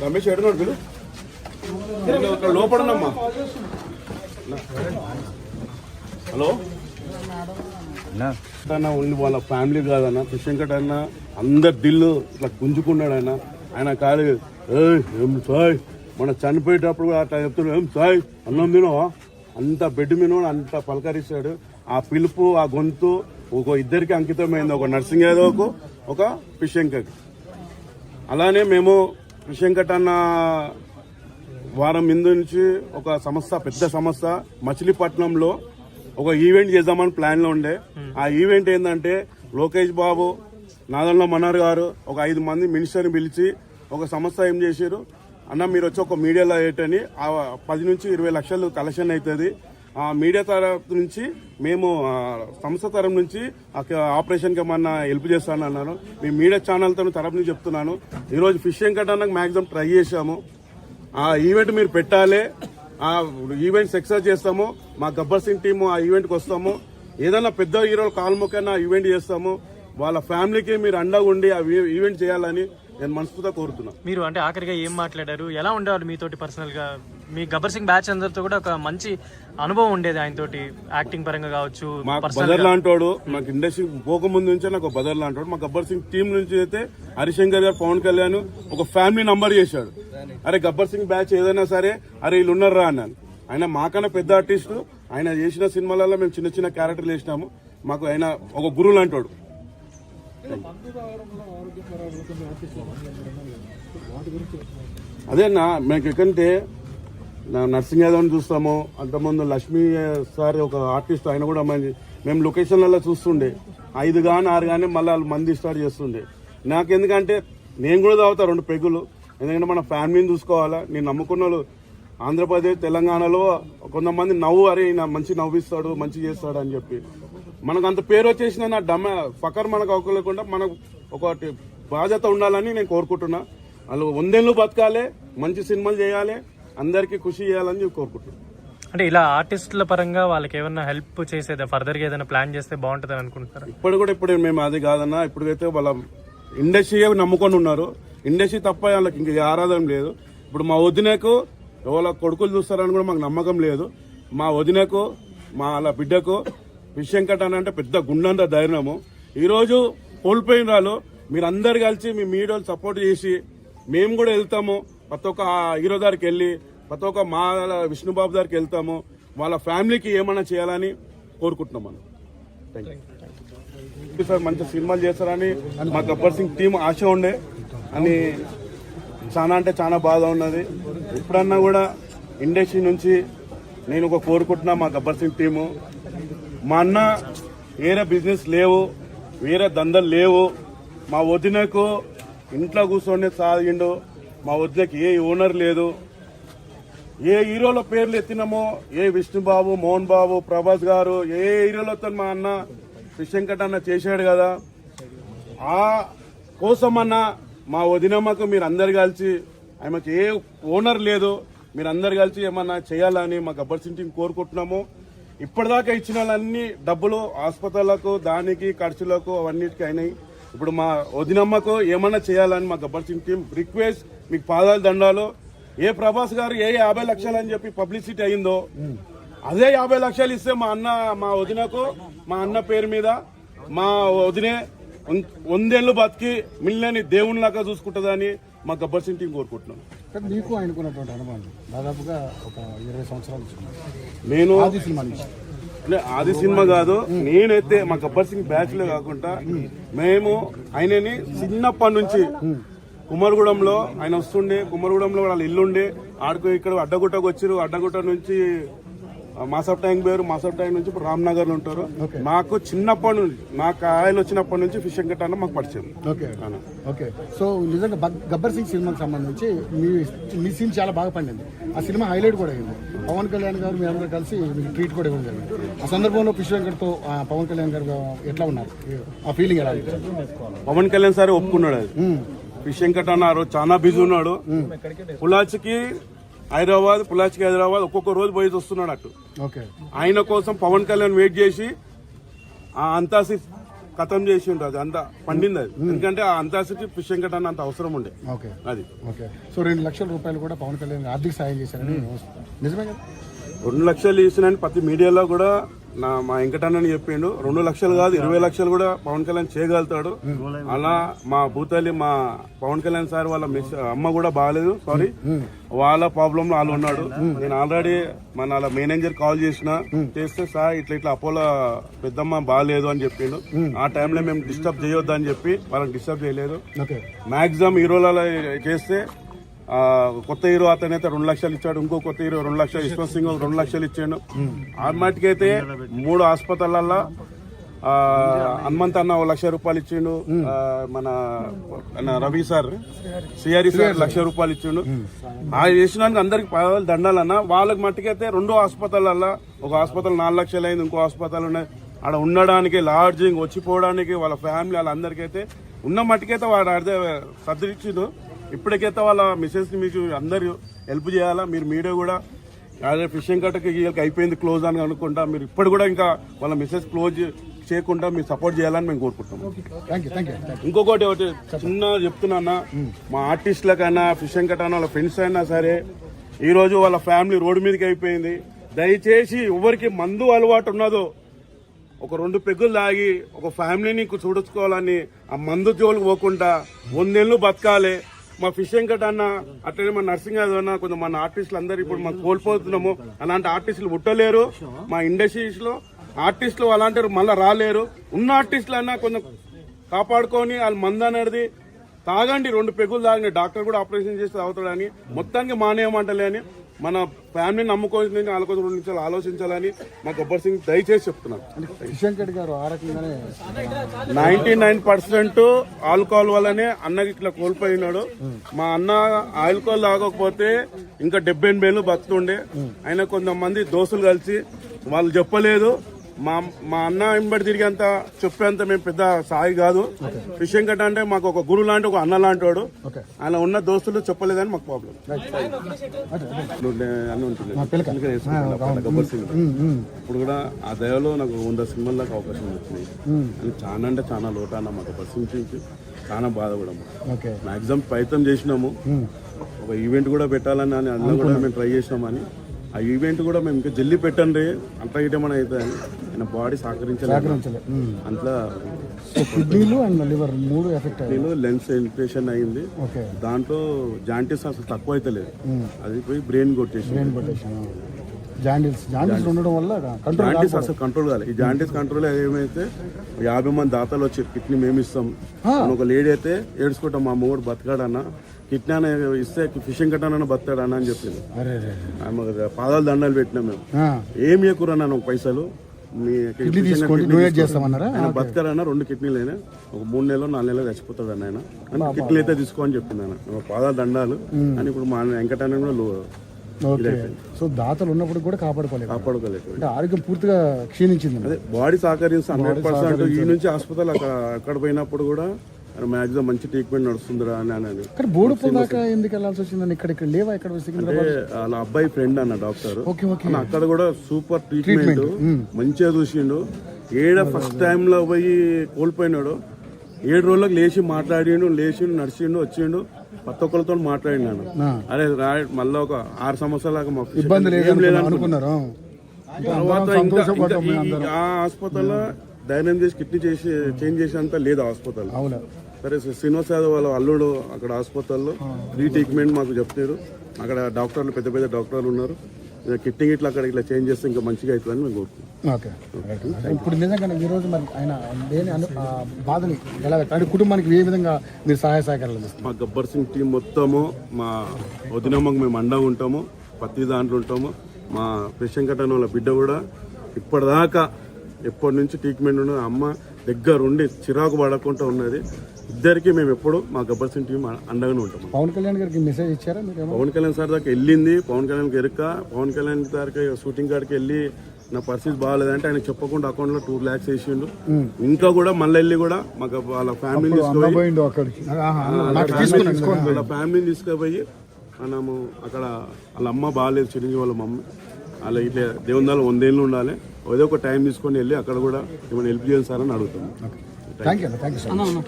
రమేష్ ఎడున్నాడు పిలు లోపడున్నామ్మా. హలో అన్న ఉండి వాళ్ళ ఫ్యామిలీ కాదన్న కృష్ణంకట్ అన్న అందరు దిల్లు ఇట్లా గుంజుకున్నాడు ఆయన. ఆయన కాదు ఏం సాయ్ మన చనిపోయేటప్పుడు కూడా అట్లా చెప్తున్నాడు, ఏం సాయ్ అన్నం తినవా, అంత బెడ్ మీద అంత పలకరిస్తాడు. ఆ పిలుపు ఆ గొంతు ఒక ఇద్దరికి అంకితమైంది, ఒక నర్సింగ్ యాదవ్కు ఒక కృష్ణంకట్. అలానే మేము కృష్ణంకట్ అన్న వారం ముందు నుంచి ఒక సంస్థ, పెద్ద సంస్థ మచిలీపట్నంలో ఒక ఈవెంట్ చేద్దామని ప్లాన్ లో ఉండే. ఆ ఈవెంట్ ఏంటంటే లోకేష్ బాబు, నాదన్ల మనోహర్ గారు ఒక 5 మంది మినిస్టర్ని పిలిచి ఒక సంస్థ ఏం చేశారు, అన్న మీరు వచ్చి ఒక మీడియాలో ఏంటని 10 నుంచి 20 లక్షలు కలెక్షన్ అవుతుంది. ఆ మీడియా తరఫు నుంచి మేము సంస్థ తరఫు నుంచి ఆపరేషన్కి ఏమన్నా హెల్ప్ చేస్తాను అన్నారు. మీ మీడియా ఛానల్ తరఫు నుంచి చెప్తున్నాను. ఈరోజు కృష్ణంకట్ అన్నకు మ్యాక్సిమం ట్రై చేశాము. ఆ ఈవెంట్ మీరు పెట్టాలి, ఆ ఈవెంట్ సక్సెస్ చేస్తాము. మా గబ్బర్ సింగ్ టీము ఆ ఈవెంట్కి వస్తాము. ఏదైనా పెద్ద హీరోలు కాల్మొకైనా ఈవెంట్ చేస్తాము. వాళ్ళ ఫ్యామిలీకి మీరు అండగా ఉండి ఆ ఈవెంట్ చేయాలని నేను మనస్ఫూర్తిగా కోరుతున్నాను. మీరు అంటే ఆఖరిగా ఏం మాట్లాడారు, ఎలా ఉండేవారు మీతోటి పర్సనల్ గా? మీ గబ్బర్ సింగ్ బ్యాచ్ అందరితో కూడా ఒక మంచి అనుభవం ఉండేది ఆయనతోటి, యాక్టింగ్ పరంగా కావచ్చు. మాకు బదర్ లాంటోడు, నాకు ఇండస్ట్రీ పోకముందు నుంచే నాకు బదర్ లాంటోడు. మా గబ్బర్ సింగ్ టీం నుంచి అయితే హరిశంకర్ గారు, పవన్ కళ్యాణ్ ఒక ఫ్యామిలీ నంబర్ చేశాడు. అరే గబ్బర్ సింగ్ బ్యాచ్ ఏదైనా సరే అరే వీళ్ళు ఉన్నారా అన్నాను. ఆయన మాకన్నా పెద్ద ఆర్టిస్టు. ఆయన చేసిన సినిమాలలో మేము చిన్న చిన్న క్యారెక్టర్లు వేసినాము. మాకు ఆయన ఒక గురువు లాంటోడు. అదే మీకు ఎక్కడంటే నర్సింగ్ యాదవ్ చూస్తాము. అంతకుముందు లక్ష్మీ సార్ ఒక ఆర్టిస్ట్, ఆయన కూడా మేము లొకేషన్లలో చూస్తుండే 5 కానీ 6 కానీ మళ్ళీ మంది స్టార్ట్ చేస్తుండే. నాకెందుకంటే నేను కూడా తాగుతా 2 పెగ్గులు, ఎందుకంటే మన ఫ్యామిలీని చూసుకోవాలా. నేను నమ్ముకున్న వాళ్ళు ఆంధ్రప్రదేశ్ తెలంగాణలో కొంతమంది అరే ఈయన మంచి నవ్విస్తాడు, మంచి చేస్తాడు అని చెప్పి మనకు అంత పేరు వచ్చేసిన నా ఫకర్ మనకు అవకలేకుండా మనకు ఒకటి బాధ్యత ఉండాలని నేను కోరుకుంటున్నా. వాళ్ళు 100 ఏళ్ళు బతకాలి, మంచి సినిమాలు చేయాలి, అందరికీ ఖుషి చేయాలని కోరుకుంటున్నాను. అంటే ఇలా ఆర్టిస్టుల పరంగా వాళ్ళకి ఏమైనా హెల్ప్ చేసేదా, ఫర్దర్ గా ఏదైనా ప్లాన్ చేస్తే బాగుంటుంది అనుకుంటారు? ఇప్పుడు మేము అది కాదన్నా. ఇప్పుడైతే వాళ్ళ ఇండస్ట్రీ నమ్ముకొని ఉన్నారు. ఇండస్ట్రీ తప్ప వాళ్ళకి ఇంకా ఆరాధన లేదు. ఇప్పుడు మా వదినకు ఎవరో కొడుకులు చూస్తారని కూడా మాకు నమ్మకం లేదు. మా వదినకు, మా వాళ్ళ బిడ్డకు కృష్ణంకట్ అంటే పెద్ద గుండంత ధైర్యము. ఈరోజు కోల్పోయిన వాళ్ళు మీరందరు కలిసి మీ మీడియాలు సపోర్ట్ చేసి మేము కూడా వెళ్తాము. ప్రతి ఒక్క హీరో దగ్గరికి వెళ్ళి, ప్రతి ఒక్క మా విష్ణుబాబు దగ్గరికి వెళ్తాము. వాళ్ళ ఫ్యామిలీకి ఏమైనా చేయాలని కోరుకుంటున్నాం మనం. Thank you sir. మంచి సినిమాలు చేస్తారని మా గబ్బర్ సింగ్ టీం ఆశ ఉండే అని చాలా అంటే చాలా బాధ ఉన్నది. ఎప్పుడన్నా కూడా ఇండస్ట్రీ నుంచి నేను ఒక కోరుకుంటున్నా, మా గబ్బర్ సింగ్ టీము, మా అన్న వేరే బిజినెస్ లేవు, వేరే దందలు లేవు. మా వదినకు ఇంట్లో కూర్చొని సాగిండు. మా వదినకి ఏ ఓనర్ లేదు. ఏ హీరోల పేర్లు ఎత్తినామో, ఏ విష్ణుబాబు, మోహన్ బాబు, ప్రభాస్ గారు, ఏ హీరోలతో మా అన్న కృష్ణంకట్ అన్న చేశాడు కదా. ఆ కోసమన్న మా వదినమ్మకు మీరు అందరు కలిసి, ఆమెకు ఏ ఓనర్ లేదు, మీరు అందరు కలిసి ఏమన్నా చేయాలని మా గబ్బర్ సింగ్ టీం కోరుకుంటున్నాము. ఇప్పటిదాకా ఇచ్చిన వాళ్ళన్ని డబ్బులు హాస్పిటళ్లకు, దానికి ఖర్చులకు అవన్నిటికీ అయినాయి. ఇప్పుడు మా వదినమ్మకు ఏమన్నా చేయాలని మా గబ్బర్ సింగ్ టీం రిక్వెస్ట్, మీకు పాదాలు దండాలు. ఏ ప్రభాస్ గారు 50 లక్షలు అని చెప్పి పబ్లిసిటీ అయిందో, అదే 50 లక్షలు ఇస్తే మా వదినకు, మా అన్న పేరు మీద మా వదినే 100 ఏళ్ళు బతికి మిల్లని దేవునిలాగా చూసుకుంటుందని మా గబ్బర్ సింగ్ టీం కోరుకుంటున్నాం. మీకు ఆయనకున్నటువంటి అనుభవం దాదాపుగా ఒక 20 సంవత్సరాలు నేను ఆది సినిమా కాదు, నేనైతే మా గబ్బర్ సింగ్ బ్యాచ్ లో కాకుండా మేము ఆయనని చిన్నప్పటి నుంచి కుమ్మరిగూడెంలో ఆయన వస్తుండే, కుమ్మరిగూడెంలో వాళ్ళ ఇల్లుండే, ఆడుకో ఇక్కడ అడ్డగుట్టకు వచ్చారు. అడ్డగుట్ట నుంచి మాసప్ ట్యాంక్ పేరు, మాసప్ ట్యాంక్ నుంచి ఇప్పుడు రామ్నగర్ లో ఉంటారు. నాకు చిన్నప్పటి నుంచి, నాకు ఆయన వచ్చినప్పటి నుంచి కృష్ణంకట్ అన్న మాకు పరిచయం. ఓకే. సో నిజంగా గబ్బర్ సింగ్ సినిమాకి సంబంధించి మీ సీన్ చాలా బాగా పండింది. ఆ సినిమా హైలైట్ కూడా అయింది. పవన్ కళ్యాణ్ గారు మీ అందరూ కలిసి మీకు ట్రీట్ కూడా ఇవ్వడం జరిగింది. ఆ సందర్భంలో కృష్ణంకట్తో పవన్ కళ్యాణ్ గారు ఎట్లా ఉన్నారు, ఆ ఫీలింగ్ ఎలా? పవన్ కళ్యాణ్ సార్ ఒప్పుకున్నాడు. అది కృష్ణంకట్ అన్న ఆ రోజు చాలా బిజీ ఉన్నాడు. పులాచికి హైదరాబాద్, పులాచికి హైదరాబాద్ ఒక్కొక్క రోజు పోయి వస్తున్నాడు అటు. ఆయన కోసం పవన్ కళ్యాణ్ వెయిట్ చేసి ఆ అంతా ఖతం చేసిండ్రు, అది అంతా పండింది అది. ఎందుకంటే ఆ అంతాశకి ఫిష్ వెంకట అన్న అంత అవసరం ఉండే ఓకే అది. ఓకే. సో 2 లక్షల రూపాయలు కూడా పవన్ కళ్యాణ్ ఆర్థిక సాయం చేశారని నిజమే కదా? 2 లక్షలు ఇచ్చినని ప్రతి మీడియాలో కూడా మా వెంకటన్నని చెప్పిండు. 2 లక్షలు కాదు 20 లక్షలు కూడా పవన్ కళ్యాణ్ చేయగలుగుతాడు. అలా మా భూతాలి మా పవన్ కళ్యాణ్ సార్ వాళ్ళ అమ్మ కూడా బాగాలేదు, సారీ వాళ్ళ ప్రాబ్లం వాళ్ళు ఉన్నాడు. నేను ఆల్రెడీ మన మేనేజర్ కాల్ చేస్తే సార్ ఇట్లా అపోలో పెద్దమ్మ బాగాలేదు అని చెప్పిండు. ఆ టైంలో మేము డిస్టర్బ్ చేయొద్దు అని చెప్పి వాళ్ళని డిస్టర్బ్ చేయలేదు. మాక్సిమం హీరోలలో చేస్తే కొత్త హీరో అతనైతే 2 లక్షలు ఇచ్చాడు, ఇంకో కొత్త హీరో 2 లక్షలు, యశ్వంత్ సింగ్ 2 లక్షలు ఇచ్చాడు. ఆ మాటికైతే 3 హాస్పిటల్లో హనుమంత్ అన్న 1 లక్ష రూపాయలు ఇచ్చిండు. మన రవి సార్ సిఆర్ఈ సార్ 1 లక్ష రూపాయలు ఇచ్చిండు. ఆ చేసినానికి అందరికి పదవులు దండాలన్న. వాళ్ళకి మట్టుకైతే 2 హాస్పిటల్లో ఒక హాస్పిటల్ 4 లక్షలు అయింది, ఇంకో హాస్పిటల్ ఉన్నాయి. ఆడ ఉండడానికి లాడ్జింగ్ వచ్చిపోవడానికి వాళ్ళ ఫ్యామిలీ వాళ్ళందరికైతే ఉన్న మట్టుకైతే వాడు అదే సర్దిచ్చిండు. ఇప్పటికైతే వాళ్ళ మిసెస్ని మీకు అందరూ హెల్ప్ చేయాలా. మీరు మీడియా కూడా అదే ఫిషింగ్ కట్టకి అయిపోయింది క్లోజ్ అని అనుకుంటా, మీరు ఇప్పుడు కూడా ఇంకా వాళ్ళ మిసెస్ క్లోజ్ చేయకుండా మీరు సపోర్ట్ చేయాలని మేము కోరుకుంటాం. ఇంకొకటి ఒకటి చిన్న చెప్తున్నా, మా ఆర్టిస్టులకైనా ఫిషింగ్ కట్ అయినా వాళ్ళ ఫ్రెండ్స్ అయినా సరే ఈరోజు వాళ్ళ ఫ్యామిలీ రోడ్డు మీదకి అయిపోయింది. దయచేసి ఎవరికి మందు అలవాటు ఉన్నదో ఒక 2 పెగ్గులు తాగి ఒక ఫ్యామిలీని చూడుకోవాలని ఆ మందు జోలికి పోకుండా 100 ఏళ్ళు బతకాలి. మా ఫిషింగ్ కట్ అన్న అట్లనే మా నర్సింగ్ అన్న కొంచెం మన ఆర్టిస్టులు అందరూ ఇప్పుడు మనం కోల్పోతున్నాము. అలాంటి ఆర్టిస్టులు పుట్టలేరు మా ఇండస్ట్రీస్ లో. ఆర్టిస్టులు అలాంటి మళ్ళీ రాలేరు. ఉన్న ఆర్టిస్టులు అన్నా కొంచెం కాపాడుకొని వాళ్ళ మందు అనేది తాగండి. 2 పెగ్గులు తాగండి. డాక్టర్ కూడా ఆపరేషన్ చేసి తాగుతాడని మొత్తానికి మానేయమంటలే అని మన ఫ్యామిలీని నమ్ముకోవాలని వాళ్ళ కోసం 2 నిమిషాలు ఆలోచించాలని మా గబ్బర్ సింగ్ దయచేసి చెప్తున్నాను. 99% ఆల్కహాల్ వల్లనే అన్నకి ఇట్లా కోల్పోయినాడు. మా అన్న ఆల్కహాల్ తాగకపోతే ఇంకా 70-80 ఏళ్ళు బతుకుండే. అయినా కొంతమంది దోస్తులు కలిసి వాళ్ళు చెప్పలేదు. మా అన్న వెంబడి తిరిగేంత చెప్పేంత మేము పెద్ద సాయి కాదు. ఫిషింగ్ కట్ అంటే మాకు ఒక గురువు లాంటి ఒక అన్న లాంటి వాడు. ఆయన ఉన్న దోస్తులు చెప్పలేదని మాకు ప్రాబ్లం. గబ్బర్ సింగ్ ఇప్పుడు కూడా ఆ దయలో నాకు 100 సినిమాల దాకా అవకాశం వచ్చినాయి. అని చాలా అంటే చాలా లోటు అన్న మా గబ్బర్ సింగ్ నుంచి చాలా బాధ కూడా. మాక్సిమం ప్రయత్నం చేసినాము, ఒక ఈవెంట్ కూడా పెట్టాలని అన్న కూడా మేము ట్రై చేసినామని. ఆ ఈవెంట్ కూడా మేము ఇంకా జల్లి పెట్టండి అంత ఇటేమని అయితే ఆయన బాడీ సహకరించలేదు. అంతా కిడ్నీలు అండ్ లివర్ 3 ఎఫెక్ట్ అయ్యింది. లెన్స్ ఇన్ఫెక్షన్ అయింది. దాంట్లో జాంటీస్ అసలు తక్కువ అయితే లేదు, అది పోయి బ్రెయిన్ కొట్టేసి జాండీస్ ఉండడం వల్ల జాండీస్ అసలు కంట్రోల్ కాలేదు. ఈ జాండీస్ కంట్రోల్ ఏమైతే 50 మంది దాతలు వచ్చి కిడ్నీ మేము ఇస్తాం. ఒక లేడీ అయితే ఏడ్చుకుంటాం, మా మూడు బతకాడన్నా కిడ్నీ అని ఇస్తే ఫిషింగ్ కట్టానన్నా బతాడన్నా అని చెప్పింది. ఆమె పాదాలు దండాలు పెట్టినాం మేము. ఏం చేయకూరన్నా ఒక పైసలు మీ ఆయన బతకారన్నా 2 కిడ్నీలు అయినా ఒక 3 నెలలో 4 నెలలో చచ్చిపోతాడు అన్న. ఆయన కిడ్నీ అయితే తీసుకో అని చెప్పింది ఆయన. పాదాలు దండాలు అని ఇప్పుడు మా వెంకటన్న కూడా సో దాతలు ఉన్నప్పుడు కూడా కాపాడుకోలేదు. అంటే ఆరోగ్యం పూర్తిగా క్షీణించింది. అదే బాడీ సహకరిస్తే 100%. ఈ నుంచి హాస్పిటల్ అక్కడ పోయినప్పుడు కూడా మాక్సిమం మంచి ట్రీట్మెంట్ నడుస్తుందిరా అని. బోడుపల్ దాకా ఎందుకు వెళ్ళాల్సి వచ్చిందని ఇక్కడ లేవా? ఇక్కడ వాళ్ళ అబ్బాయి ఫ్రెండ్ అన్న డాక్టర్, అక్కడ కూడా సూపర్ ట్రీట్మెంట్ మంచిగా చూసిండు. ఫస్ట్ టైమ్ లో పోయి కోల్పోయినాడు. 7 రోజులకు లేచి మాట్లాడిండు, నడిచిండు, వచ్చిండు, కొత్త ఒక్కరితో మాట్లాడినాను. అరే మళ్ళీ ఒక 6 సంవత్సరాల మా ఇబ్బంది లేదనుకున్నారు. తర్వాత ఇంకా ఆ హాస్పిటల్లో ధైర్యం చేసి కిడ్నీ చేంజ్ చేసేంత లేదు హాస్పిటల్. సరే శ్రీనివాస్ యాదవ్ వాళ్ళ అల్లుడు అక్కడ హాస్పిటల్లో ఫ్రీ ట్రీట్మెంట్ మాకు చెప్తారు. అక్కడ డాక్టర్లు పెద్ద పెద్ద డాక్టర్లు ఉన్నారు. కిడ్నీ ఇట్లా అక్కడ ఇట్లా చేంజ్ చేస్తే ఇంకా మంచిగా అవుతుందని మేము కోరుకుంటున్నాం. ఇప్పుడు నిజంగా ఈ రోజు మరి ఆయన బాధని ఎలా కుటుంబానికి ఏ విధంగా మీరు సహాయ సహకారాలు ఇస్తారు? మా గబ్బర్ సింగ్ టీం మొత్తము మా వదినమ్మకు మేము అండగా ఉంటాము, ప్రతి దాంట్లో ఉంటాము. మా ఫిషింగ్ కట్ అనే వాళ్ళ బిడ్డ కూడా ఇప్పటిదాకా ఎప్పటి నుంచి ట్రీట్మెంట్ ఉన్నది. అమ్మ దగ్గర ఉండి చిరాకు పడకుండా ఉన్నది. ఇద్దరికి మేము ఎప్పుడు మా గబ్బర్ సింగ్ టీం అండగానే ఉంటాం. పవన్ కళ్యాణ్ గారికి మెసేజ్ ఇచ్చారా? పవన్ కళ్యాణ్ సార్ దాకా వెళ్ళింది. పవన్ కళ్యాణ్ ఎరుక పవన్ కళ్యాణ్ సార్కి షూటింగ్ కాడికి వెళ్ళి నా పరిస్థితి బాగాలేదంటే ఆయన చెప్పకుండా అకౌంట్ లో 2 lakhs వేసిండు. ఇంకా కూడా మళ్ళీ వెళ్ళి కూడా మాకు వాళ్ళ ఫ్యామిలీని తీసుకుపోయి మనము అక్కడ వాళ్ళ అమ్మ బాగాలేదు, చిరంజీవి వాళ్ళ మమ్మీ అలా ఇట్లా దేవుందాలు 100 ఏళ్ళు ఉండాలి. ఏదో ఒక టైం తీసుకొని వెళ్ళి అక్కడ కూడా ఏమైనా హెల్ప్ చేయాలి సార్ అని అడుగుతాము. థ్యాంక్ యూ అన్న, థ్యాంక్ యూ సో మచ్.